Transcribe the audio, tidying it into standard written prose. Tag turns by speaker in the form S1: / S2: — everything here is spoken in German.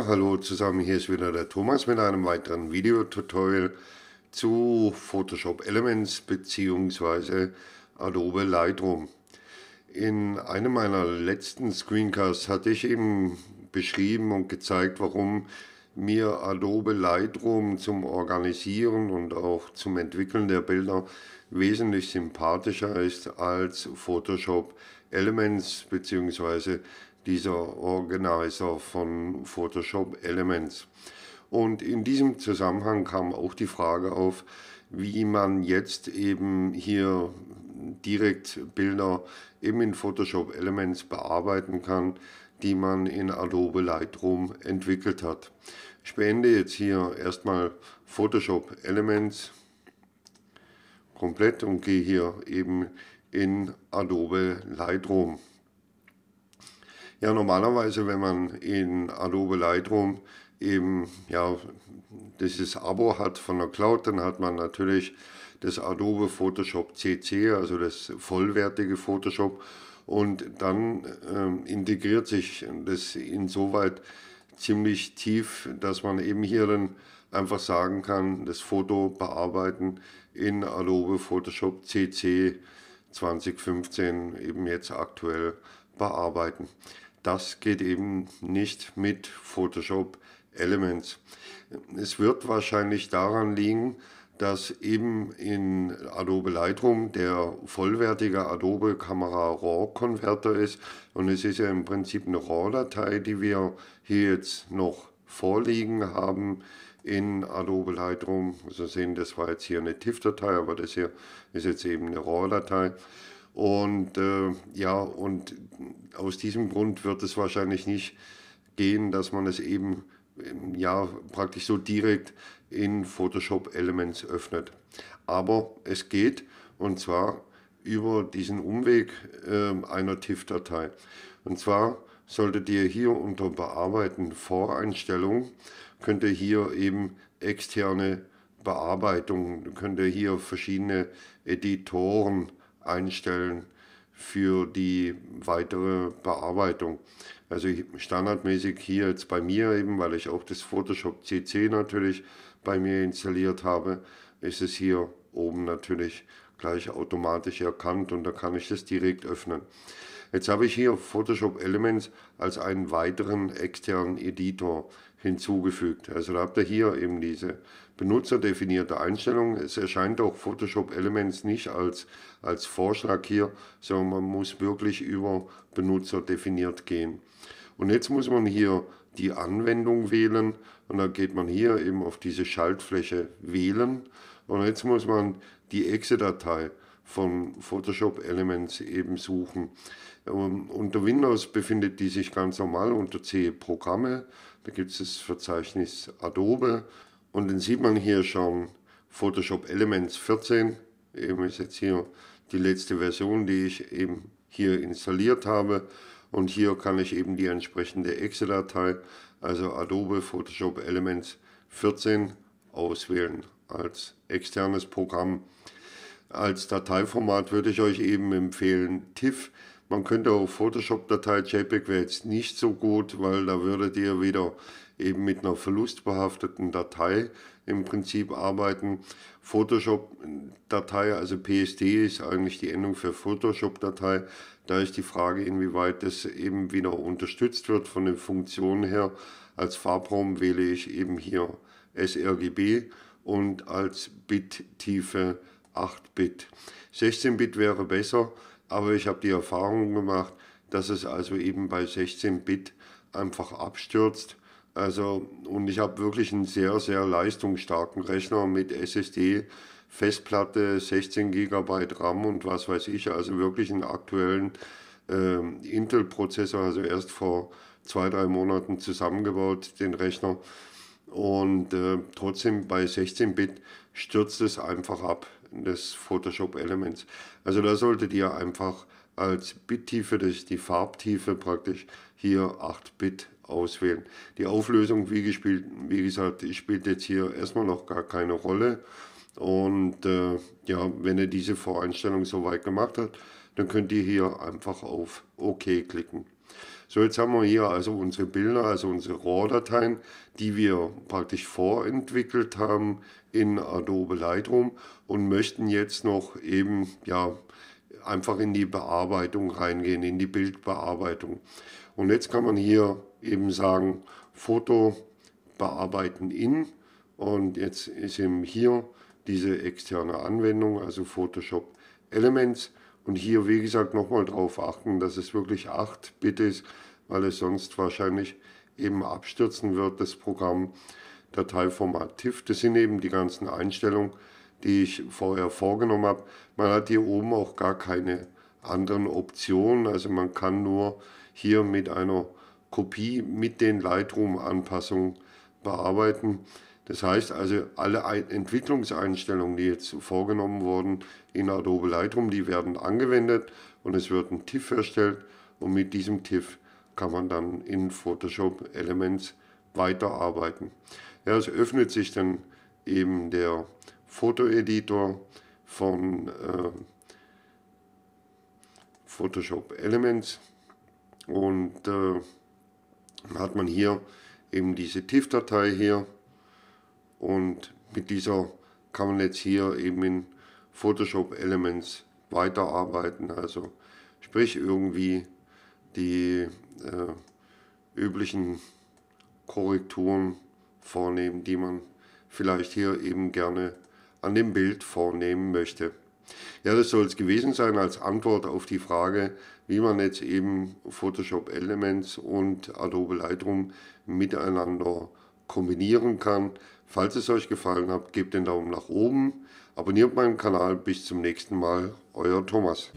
S1: hallo zusammen, hier ist wieder der Thomas mit einem weiteren Videotutorial zu Photoshop Elements bzw. Adobe Lightroom. In einem meiner letzten Screencasts hatte ich eben beschrieben und gezeigt, warum mir Adobe Lightroom zum Organisieren und auch zum Entwickeln der Bilder wesentlich sympathischer ist als Photoshop Elements bzw. dieser Organizer von Photoshop Elements. Und in diesem Zusammenhang kam auch die Frage auf, wie man jetzt eben hier direkt Bilder eben in Photoshop Elements bearbeiten kann, die man in Adobe Lightroom entwickelt hat. Ich beende jetzt hier erstmal Photoshop Elements komplett und gehe hier eben in Adobe Lightroom. Ja, normalerweise, wenn man in Adobe Lightroom eben dieses Abo hat von der Cloud, dann hat man natürlich das Adobe Photoshop CC, also das vollwertige Photoshop, und dann integriert sich das insoweit ziemlich tief, dass man eben hier dann einfach sagen kann, das Foto bearbeiten in Adobe Photoshop CC 2015 eben jetzt aktuell bearbeiten. Das geht eben nicht mit Photoshop Elements. Es wird wahrscheinlich daran liegen, dass eben in Adobe Lightroom der vollwertige Adobe Camera RAW Konverter ist, und es ist ja im Prinzip eine RAW-Datei, die wir hier jetzt noch vorliegen haben in Adobe Lightroom. Also sehen, das war jetzt hier eine TIFF-Datei, aber das hier ist jetzt eben eine RAW-Datei. Und und aus diesem Grund wird es wahrscheinlich nicht gehen, dass man es eben praktisch so direkt in Photoshop Elements öffnet. Aber es geht, und zwar über diesen Umweg einer TIFF-Datei. Und zwar solltet ihr hier unter Bearbeiten Voreinstellungen, könnt ihr hier eben externe Bearbeitung, könnt ihr hier verschiedene Editoren einstellen für die weitere Bearbeitung. Also standardmäßig hier jetzt bei mir eben, weil ich auch das Photoshop CC natürlich bei mir installiert habe, ist es hier oben natürlich gleich automatisch erkannt und da kann ich das direkt öffnen. Jetzt habe ich hier Photoshop Elements als einen weiteren externen Editor hinzugefügt. Also da habt ihr hier eben diese benutzerdefinierte Einstellung. Es erscheint auch Photoshop Elements nicht als Vorschlag hier, sondern man muss wirklich über Benutzer definiert gehen. Und jetzt muss man hier die Anwendung wählen und dann geht man hier eben auf diese Schaltfläche wählen und jetzt muss man die Exe-Datei von Photoshop Elements eben suchen. Unter Windows befindet die sich ganz normal unter C Programme. Da gibt es das Verzeichnis Adobe und dann sieht man hier schon Photoshop Elements 14. Eben ist jetzt hier die letzte Version, die ich eben hier installiert habe. Und hier kann ich eben die entsprechende Exe-Datei, also Adobe Photoshop Elements 14, auswählen als externes Programm. Als Dateiformat würde ich euch eben empfehlen TIFF. Man könnte auch Photoshop-Datei, JPEG wäre jetzt nicht so gut, weil da würdet ihr wieder eben mit einer verlustbehafteten Datei im Prinzip arbeiten. Photoshop-Datei, also PSD ist eigentlich die Endung für Photoshop-Datei. Da ist die Frage, inwieweit das eben wieder unterstützt wird von den Funktionen her. Als Farbraum wähle ich eben hier sRGB und als Bittiefe 8-Bit. 16-Bit wäre besser, aber ich habe die Erfahrung gemacht, dass es also eben bei 16-Bit einfach abstürzt. Und ich habe wirklich einen sehr, sehr leistungsstarken Rechner mit SSD, Festplatte, 16 GB RAM und was weiß ich, also wirklich einen aktuellen Intel-Prozessor, also erst vor 2-3 Monaten zusammengebaut, den Rechner. Und trotzdem bei 16-Bit stürzt es einfach ab, das Photoshop Elements. Also da solltet ihr einfach als Bittiefe, das ist die Farbtiefe praktisch, hier 8-Bit auswählen. Die Auflösung, wie gesagt, spielt jetzt hier erstmal noch gar keine Rolle. Und wenn ihr diese Voreinstellung soweit gemacht habt, dann könnt ihr hier einfach auf OK klicken. So, jetzt haben wir hier also unsere Bilder, also unsere RAW-Dateien, die wir praktisch vorentwickelt haben in Adobe Lightroom und möchten jetzt noch eben ja einfach in die Bearbeitung reingehen, in die Bildbearbeitung. Und jetzt kann man hier eben sagen, Foto bearbeiten in, und jetzt ist eben hier diese externe Anwendung, also Photoshop Elements. Und hier, wie gesagt, nochmal darauf achten, dass es wirklich 8-Bit ist, weil es sonst wahrscheinlich eben abstürzen wird, das Programm. Dateiformat TIFF, das sind eben die ganzen Einstellungen, die ich vorher vorgenommen habe. Man hat hier oben auch gar keine anderen Optionen, also man kann nur hier mit einer Kopie mit den Lightroom-Anpassungen bearbeiten. Das heißt also, alle Entwicklungseinstellungen, die jetzt vorgenommen wurden in Adobe Lightroom, die werden angewendet und es wird ein TIFF erstellt, und mit diesem TIFF kann man dann in Photoshop Elements weiterarbeiten. Ja, es öffnet sich dann eben der Fotoeditor von Photoshop Elements, und dann hat man hier eben diese TIFF-Datei hier, und mit dieser kann man jetzt hier eben in Photoshop Elements weiterarbeiten, also sprich irgendwie die üblichen Korrekturen vornehmen, die man vielleicht hier eben gerne an dem Bild vornehmen möchte. Ja, das soll es gewesen sein als Antwort auf die Frage, wie man jetzt eben Photoshop Elements und Adobe Lightroom miteinander kombinieren kann. Falls es euch gefallen hat, gebt den Daumen nach oben, abonniert meinen Kanal. Bis zum nächsten Mal, euer Thomas.